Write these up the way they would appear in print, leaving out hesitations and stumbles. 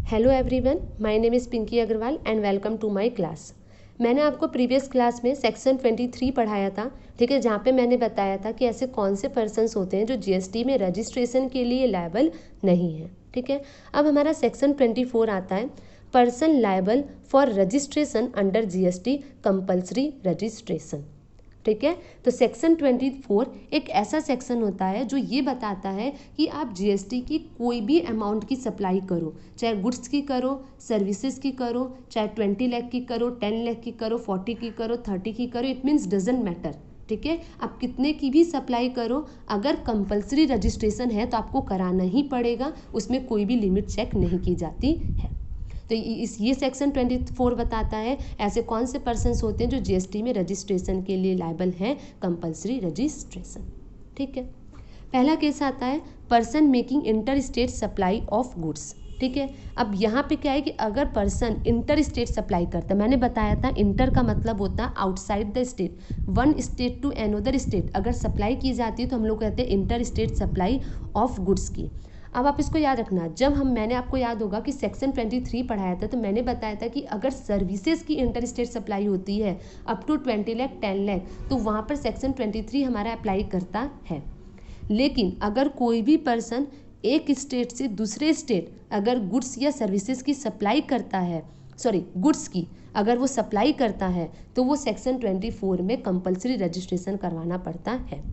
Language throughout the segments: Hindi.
Hello everyone, my name is Pinky Agarwal and welcome to my class. मैंने आपको प्रीवियस क्लास में सेक्शन 23 पढ़ाया था, ठीक है, जहाँ पे मैंने बताया था कि ऐसे कौन से पर्सन्स होते हैं जो जीएसटी में रजिस्ट्रेशन के लिए लायबल नहीं है। ठीक है, अब हमारा सेक्शन 24 आता है, person liable for registration under GST compulsory registration. ठीक है, तो सेक्शन 24 एक ऐसा सेक्शन होता है जो ये बताता है कि आप जीएसटी की कोई भी अमाउंट की सप्लाई करो, चाहे गुड्स की करो, सर्विसेज की करो, चाहे 20 लाख की करो, 10 लाख की करो, 40 की करो, 30 की करो, इट मीन्स डजेंट मैटर। ठीक है, आप कितने की भी सप्लाई करो, अगर कंपल्सरी रजिस्ट्रेशन है तो आपको कराना ही पड़ेगा, उसमें कोई भी लिमिट चेक नहीं की जाती है। तो ये सेक्शन 24 बताता है ऐसे कौन से पर्सन्स होते हैं जो जीएसटी में रजिस्ट्रेशन के लिए लायबल हैं कंपल्सरी रजिस्ट्रेशन। ठीक है, पहला केस आता है person making inter state supply of goods. ठीक है, अब यहाँ पे क्या है कि अगर पर्सन इंटर स्टेट सप्लाई करता है, मैंने बताया था इंटर का मतलब होता है outside the state, one state to another state अगर सप्लाई की जाती है तो हम लोग कहते हैं inter state supply of goods की। अब आप इसको याद रखना, जब मैंने आपको याद होगा कि सेक्शन 23 पढ़ाया था तो मैंने बताया था कि अगर सर्विसेज की इंटर स्टेट सप्लाई होती है अप टू 20 लाख 10 लाख तो वहाँ पर सेक्शन 23 हमारा अप्लाई करता है। लेकिन अगर कोई भी पर्सन एक स्टेट से दूसरे स्टेट अगर गुड्स या सर्विसेज की सप्लाई करता है, गुड्स की अगर वो सप्लाई करता है तो वो सेक्शन 24 में कंपलसरी रजिस्ट्रेशन करवाना पड़ता है।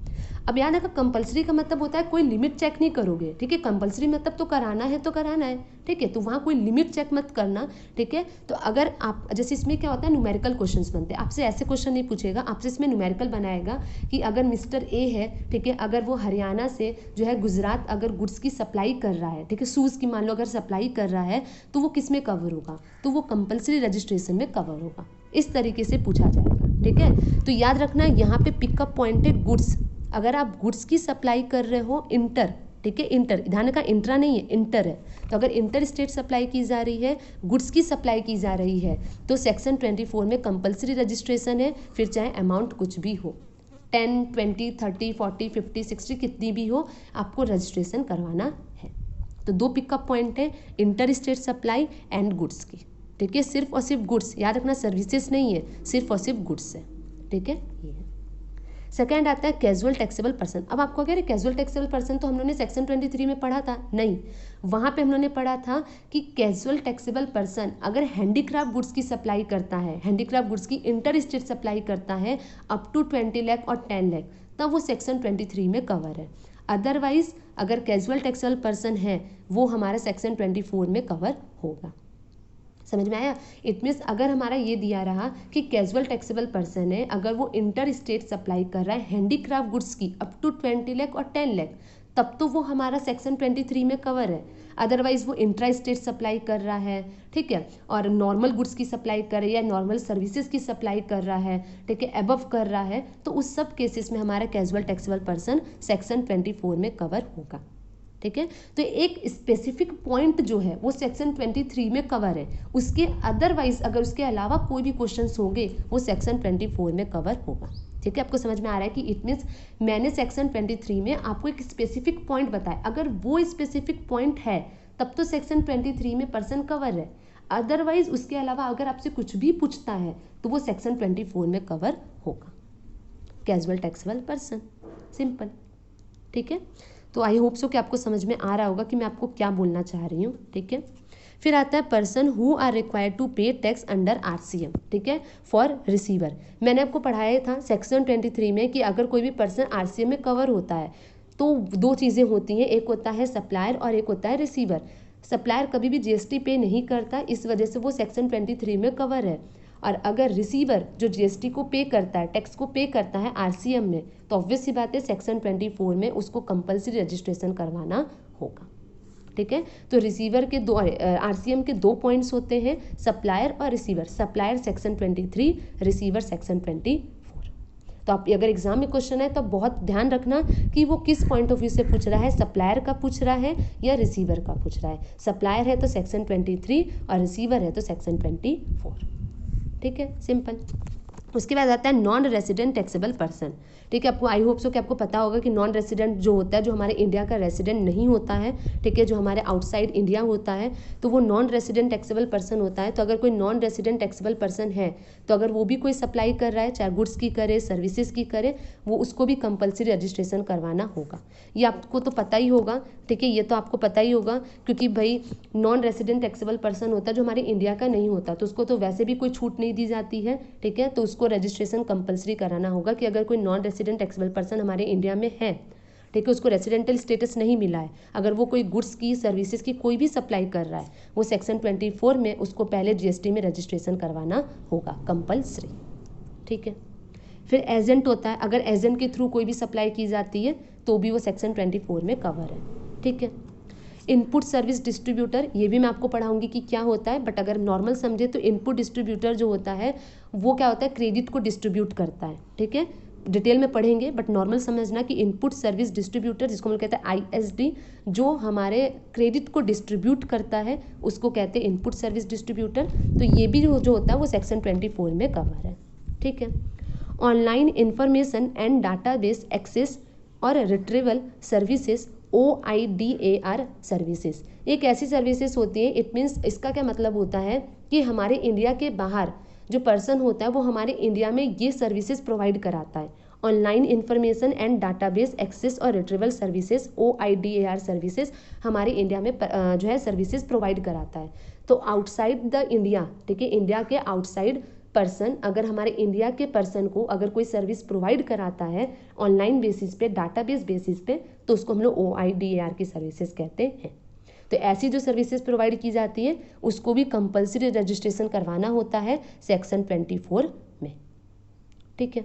अब याद रखा, कंपलसरी का मतलब होता है कोई लिमिट चेक नहीं करोगे। ठीक है, कंपलसरी मतलब तो कराना है तो कराना है। ठीक है, तो वहाँ कोई लिमिट चेक मत करना। ठीक है, तो अगर आप जैसे इसमें क्या होता है न्यूमेरिकल क्वेश्चंस बनते हैं, आपसे ऐसे क्वेश्चन नहीं पूछेगा, आपसे इसमें न्यूमेरिकल बनाएगा कि अगर मिस्टर ए है, ठीक है, अगर वो हरियाणा से जो है गुजरात अगर गुड्स की सप्लाई कर रहा है, ठीक है, शूज़ की मान लो अगर सप्लाई कर रहा है तो वो किस में कवर होगा, तो वो कंपलसरी रजिस्ट्रेशन में कवर होगा। इस तरीके से पूछा जाएगा। ठीक है, तो याद रखना यहाँ पे पिकअप पॉइंट है गुड्स। अगर आप गुड्स की सप्लाई कर रहे हो इंटर, ठीक है, इंटर ध्यान का इंट्रा नहीं है, इंटर है, तो अगर इंटर स्टेट सप्लाई की जा रही है, गुड्स की सप्लाई की जा रही है तो सेक्शन 24 में कंपलसरी रजिस्ट्रेशन है, फिर चाहे अमाउंट कुछ भी हो, 10, 20, 30, 40, 50, 60 कितनी भी हो, आपको रजिस्ट्रेशन करवाना है। तो दो पिकअप पॉइंट है, inter state supply and goods की। ठीक है, सिर्फ और सिर्फ गुड्स, याद रखना सर्विसेज नहीं है, सिर्फ और सिर्फ गुड्स है। ठीक है, ये है। सेकेंड आता है कैजुअल टैक्सेबल पर्सन। अब आपको कह रहे कैजुअल टैक्सेबल पर्सन तो हम लोगों ने सेक्शन 23 में पढ़ा था, नहीं, वहाँ पे हम लोगों ने पढ़ा था कि कैजुअल टैक्सेबल पर्सन अगर हैंडीक्राफ्ट गुड्स की सप्लाई करता है, हैंडीक्राफ्ट गुड्स की इंटर स्टेट सप्लाई करता है अप टू 20 लाख और 10 लाख, तब वो सेक्शन 23 में कवर है। अदरवाइज अगर कैजुअल टैक्सेबल पर्सन है वो हमारा सेक्शन 24 में कवर होगा। समझ में आया? इट मीन्स अगर हमारा ये दिया रहा कि कैजुअल टैक्सेबल पर्सन है, अगर वो इंटर स्टेट सप्लाई कर रहा है हैंडीक्राफ्ट गुड्स की अप टू 20 लाख और 10 लाख, तब तो वो हमारा सेक्शन 23 में कवर है। अदरवाइज वो इंट्रा स्टेट सप्लाई कर रहा है, ठीक है, और नॉर्मल गुड्स की सप्लाई कर रहा है या नॉर्मल सर्विसेज की सप्लाई कर रहा है, ठीक है, अबव कर रहा है, तो उस सब केसेस में हमारा कैजुअल टैक्सेबल पर्सन सेक्शन 24 में कवर होगा। ठीक है, तो एक स्पेसिफिक पॉइंट जो है वो सेक्शन 23 में कवर है, उसके अदरवाइज अगर उसके अलावा कोई भी क्वेश्चंस होंगे वो सेक्शन 24 में कवर होगा। ठीक है, आपको समझ में आ रहा है कि इट मीन्स मैंने सेक्शन 23 में आपको एक स्पेसिफिक पॉइंट बताया, अगर वो स्पेसिफिक पॉइंट है तब तो सेक्शन 23 में पर्सन कवर है, अदरवाइज उसके अलावा अगर आपसे कुछ भी पूछता है तो वो सेक्शन 24 में कवर होगा। Casual taxable person, simple. ठीक है, तो आई होप सो कि आपको समझ में आ रहा होगा कि मैं आपको क्या बोलना चाह रही हूँ। ठीक है, फिर आता है person who are required to pay tax under RCM, ठीक है, फॉर रिसीवर। मैंने आपको पढ़ाया था सेक्शन 23 में कि अगर कोई भी पर्सन आरसीएम में कवर होता है तो दो चीज़ें होती हैं, एक होता है सप्लायर और एक होता है रिसीवर। सप्लायर कभी भी जीएसटी पे नहीं करता, इस वजह से वो सेक्शन 23 में कवर है, और अगर रिसीवर जो जीएसटी को पे करता है, टैक्स को पे करता है आरसीएम में, तो ऑब्वियस सी बात है सेक्शन 24 में उसको कंपलसरी रजिस्ट्रेशन करवाना होगा। ठीक है, तो रिसीवर के दो आरसीएम के दो पॉइंट्स होते हैं, सप्लायर और receiver. Supplier section 23, receiver section 24। तो आप अगर एग्जाम में क्वेश्चन है तो बहुत ध्यान रखना कि वो किस पॉइंट ऑफ व्यू से पूछ रहा है, सप्लायर का पूछ रहा है या रिसीवर का पूछ रहा है। सप्लायर है तो सेक्शन 23 और रिसीवर है तो सेक्शन 24। ठीक है, सिंपल। उसके बाद आता है नॉन रेसिडेंट टैक्सेबल पर्सन। ठीक है, आपको आई होप सो कि आपको पता होगा कि नॉन रेसिडेंट जो होता है, जो हमारे इंडिया का रेसिडेंट नहीं होता है, ठीक है, जो हमारे आउटसाइड इंडिया होता है, तो वो नॉन रेसिडेंट टैक्सेबल पर्सन होता है। तो अगर कोई नॉन रेसिडेंट टैक्सेबल पर्सन है तो अगर वो भी कोई सप्लाई कर रहा है, चाहे गुड्स की करे, सर्विसेज की करे, वो उसको भी कंपल्सरी रजिस्ट्रेशन करवाना होगा। ये आपको तो पता ही होगा, ठीक है, ये तो आपको पता ही होगा, क्योंकि भाई नॉन रेसिडेंट टैक्सेबल पर्सन होता है जो हमारे इंडिया का नहीं होता, तो उसको तो वैसे भी कोई छूट नहीं दी जाती है। ठीक है, तो उसको रजिस्ट्रेशन कंपल्सरी कराना होगा कि अगर कोई नॉन रेसिडेंट टैक्सेबल पर्सन हमारे इंडिया में है, ठीक है, उसको रेसिडेंटल स्टेटस नहीं मिला है, अगर वो कोई गुड्स की, सर्विसेज की कोई भी सप्लाई कर रहा है, वो सेक्शन 24 में उसको पहले जीएसटी में रजिस्ट्रेशन करवाना होगा कंपल्सरी। ठीक है, फिर एजेंट होता है, अगर एजेंट के थ्रू कोई भी सप्लाई की जाती है तो भी वो सेक्शन 24 में कवर है। ठीक है, इनपुट सर्विस डिस्ट्रीब्यूटर, ये भी मैं आपको पढ़ाऊंगी कि क्या होता है, बट अगर नॉर्मल समझे तो इनपुट डिस्ट्रीब्यूटर जो होता है वो क्या होता है, क्रेडिट को डिस्ट्रीब्यूट करता है। ठीक है, डिटेल में पढ़ेंगे, बट नॉर्मल समझना कि इनपुट सर्विस डिस्ट्रीब्यूटर, जिसको हम कहते हैं आईएसडी, जो हमारे क्रेडिट को डिस्ट्रीब्यूट करता है उसको कहते हैं इनपुट सर्विस डिस्ट्रीब्यूटर। तो ये भी जो होता है वो सेक्शन 24 में कवर है। ठीक है, online information and database access और रिट्रीवल सर्विसेज, OIDAR सर्विसेज, एक ऐसी सर्विसेज होती है, इट मीन्स इसका क्या मतलब होता है कि हमारे इंडिया के बाहर जो पर्सन होता है वो हमारे इंडिया में ये सर्विसेज प्रोवाइड कराता है। Online information and database access और रिट्रीवल सर्विसेज, OIDAR सर्विसेज हमारे इंडिया में जो है सर्विसेज प्रोवाइड कराता है। तो आउटसाइड द इंडिया, ठीक है, इंडिया के आउटसाइड पर्सन अगर हमारे इंडिया के पर्सन को अगर कोई सर्विस प्रोवाइड कराता है ऑनलाइन बेसिस पे, डाटाबेस बेसिस पे, तो उसको हम लोग OIDAR की सर्विसेज कहते हैं। तो ऐसी जो सर्विसेज प्रोवाइड की जाती है उसको भी कंपल्सरी रजिस्ट्रेशन करवाना होता है सेक्शन 24 में। ठीक है,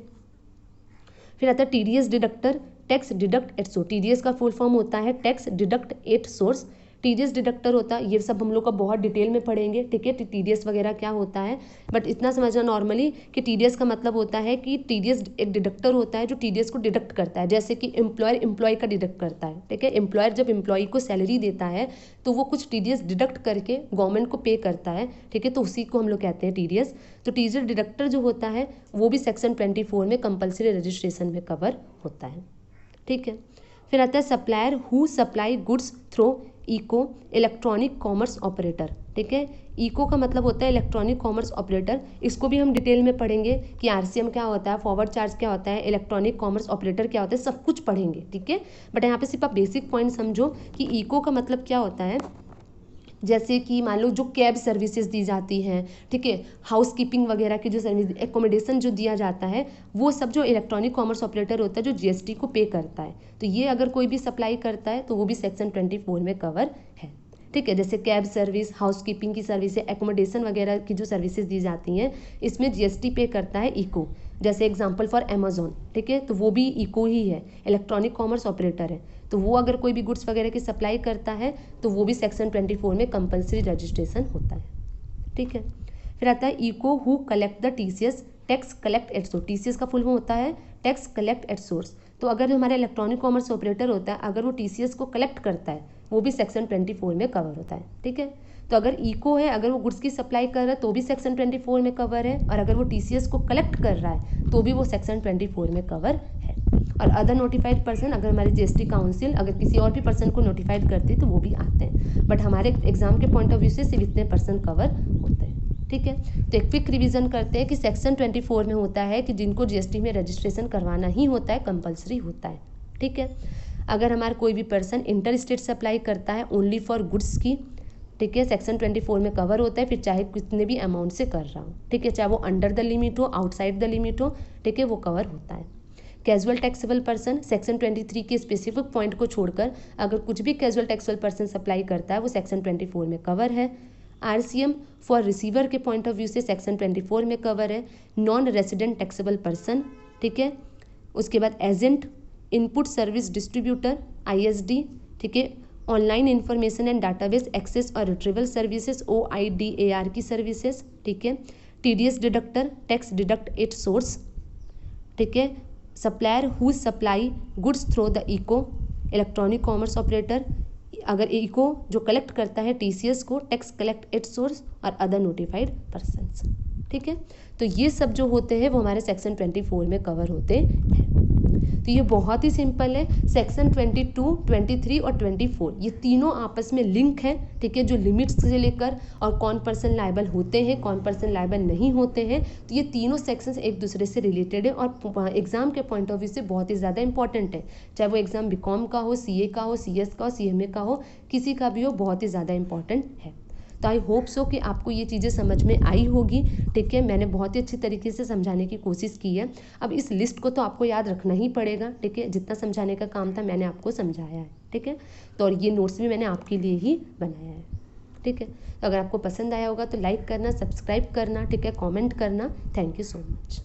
फिर आता है TDS deductor, tax deduct at source. TDS का फुल फॉर्म होता है tax deduct at source. TDS deductor होता है, ये सब हम लोग का बहुत डिटेल में पढ़ेंगे। ठीक है, TDS वगैरह क्या होता है, बट इतना समझना नॉर्मली कि TDS का मतलब होता है कि TDS एक डिडक्टर होता है जो TDS को डिडक्ट करता है, जैसे कि एम्प्लॉयर एम्प्लॉय का डिडक्ट करता है। ठीक है, एम्प्लॉयर जब एम्प्लॉय को सैलरी देता है तो वो कुछ TDS डिडक्ट करके गवर्नमेंट को पे करता है। ठीक है, तो उसी को हम लोग कहते हैं TDS। तो TDS डिडक्टर जो होता है वो भी सेक्शन 24 में कंपल्सरी रजिस्ट्रेशन में कवर होता है। ठीक है, फिर आता है supplier who supply goods through ECO, electronic commerce operator. ठीक है, इको का मतलब होता है इलेक्ट्रॉनिक कॉमर्स ऑपरेटर, इसको भी हम डिटेल में पढ़ेंगे कि RCM क्या होता है, फॉरवर्ड चार्ज क्या होता है, इलेक्ट्रॉनिक कॉमर्स ऑपरेटर क्या होता है, सब कुछ पढ़ेंगे। ठीक है, बट यहाँ पे सिर्फ आप बेसिक पॉइंट समझो कि इको का मतलब क्या होता है। जैसे कि मान लो जो कैब सर्विसेज दी जाती हैं, ठीक है, हाउस कीपिंग वगैरह की जो सर्विस, एकोमोडेशन जो दिया जाता है, वो सब जो इलेक्ट्रॉनिक कॉमर्स ऑपरेटर होता है जो GST को पे करता है, तो ये अगर कोई भी सप्लाई करता है तो वो भी सेक्शन 24 में कवर है। ठीक है, जैसे कैब सर्विस, हाउस कीपिंग की सर्विस, एकोमोडेशन वगैरह की जो सर्विसेज दी जाती हैं इसमें GST पे करता है इको। जैसे एग्जाम्पल फॉर अमेजोन, ठीक है, तो वो भी इको ही है, इलेक्ट्रॉनिक कॉमर्स ऑपरेटर है। तो वो अगर कोई भी गुड्स वगैरह की सप्लाई करता है तो वो भी सेक्शन 24 में कंपल्सरी रजिस्ट्रेशन होता है। ठीक है, फिर आता है ECO who collect the TCS, tax collect at source. TCS का फुल फॉर्म होता है टैक्स कलेक्ट एट सोर्स। तो अगर हमारा इलेक्ट्रॉनिक कॉमर्स ऑपरेटर होता है, अगर वो TCS को कलेक्ट करता है वो भी सेक्शन 24 में कवर होता है। ठीक है, तो अगर इको है, अगर वो गुड्स की सप्लाई कर रहा है तो भी सेक्शन 24 में कवर है, और अगर वो TCS को कलेक्ट कर रहा है तो भी वो सेक्शन 24 में कवर है। और अदर नोटिफाइड पर्सन, अगर हमारी GST काउंसिल अगर किसी और भी पर्सन को नोटिफाइड करती है तो वो भी आते हैं, बट हमारे एग्जाम के पॉइंट ऑफ व्यू से सिर्फ इतने पर्सन कवर होते हैं। ठीक है, तो एक क्विक रिवीजन करते हैं कि सेक्शन 24 में होता है कि जिनको GST में रजिस्ट्रेशन करवाना ही होता है, कंपल्सरी होता है। ठीक है, अगर हमारा कोई भी पर्सन इंटर स्टेट सप्लाई करता है ओनली फॉर गुड्स की, ठीक है, सेक्शन 24 में कवर होता है, फिर चाहे कितने भी अमाउंट से कर रहा हो। ठीक है, चाहे वो अंडर द लिमिट हो, आउटसाइड द लिमिट हो, ठीक है, वो कवर होता है। कैजुअल टैक्सेबल पर्सन, सेक्शन 23 के स्पेसिफिक पॉइंट को छोड़कर अगर कुछ भी कैजुअल टैक्सेबल पर्सन सप्लाई करता है वो सेक्शन 24 में कवर है। RCM फॉर रिसीवर के पॉइंट ऑफ व्यू से सेक्शन 24 में कवर है। नॉन रेसिडेंट टैक्सेबल पर्सन, ठीक है, उसके बाद agent, input service distributor ISD, ठीक है, online information and database access और रिट्रीवल सर्विसेज OIDAR की सर्विसेज, ठीक है, TDS deductor, tax deduct at source, ठीक है, supplier who supply goods through the eco, electronic commerce operator, अगर इको जो कलेक्ट करता है TCS को, टैक्स कलेक्ट एट सोर्स, और अदर नोटिफाइड पर्सन्स। ठीक है। तो ये सब जो होते हैं वो हमारे सेक्शन 24 में कवर होते हैं। तो ये बहुत ही सिंपल है। सेक्शन 22, 23 और 24 ये तीनों आपस में लिंक है, ठीक है, जो लिमिट्स से लेकर और कौन पर्सन लायबल होते हैं, कौन पर्सन लायबल नहीं होते हैं। तो ये तीनों सेक्शंस एक दूसरे से रिलेटेड है और एग्जाम के पॉइंट ऑफ व्यू से बहुत ही ज़्यादा इंपॉर्टेंट है। चाहे वो एग्जाम बीकॉम का हो, सीए का हो, सीएस का हो, सीएमए का हो, किसी का भी हो, बहुत ही ज़्यादा इंपॉर्टेंट है। तो आई होप सो कि आपको ये चीज़ें समझ में आई होगी, ठीक है। मैंने बहुत ही अच्छी तरीके से समझाने की कोशिश की है। अब इस लिस्ट को तो आपको याद रखना ही पड़ेगा, ठीक है। जितना समझाने का काम था मैंने आपको समझाया है, ठीक है। तो और ये नोट्स भी मैंने आपके लिए ही बनाया है, ठीक है। तो अगर आपको पसंद आया होगा तो लाइक करना, सब्सक्राइब करना, ठीक है, कॉमेंट करना। Thank you so much.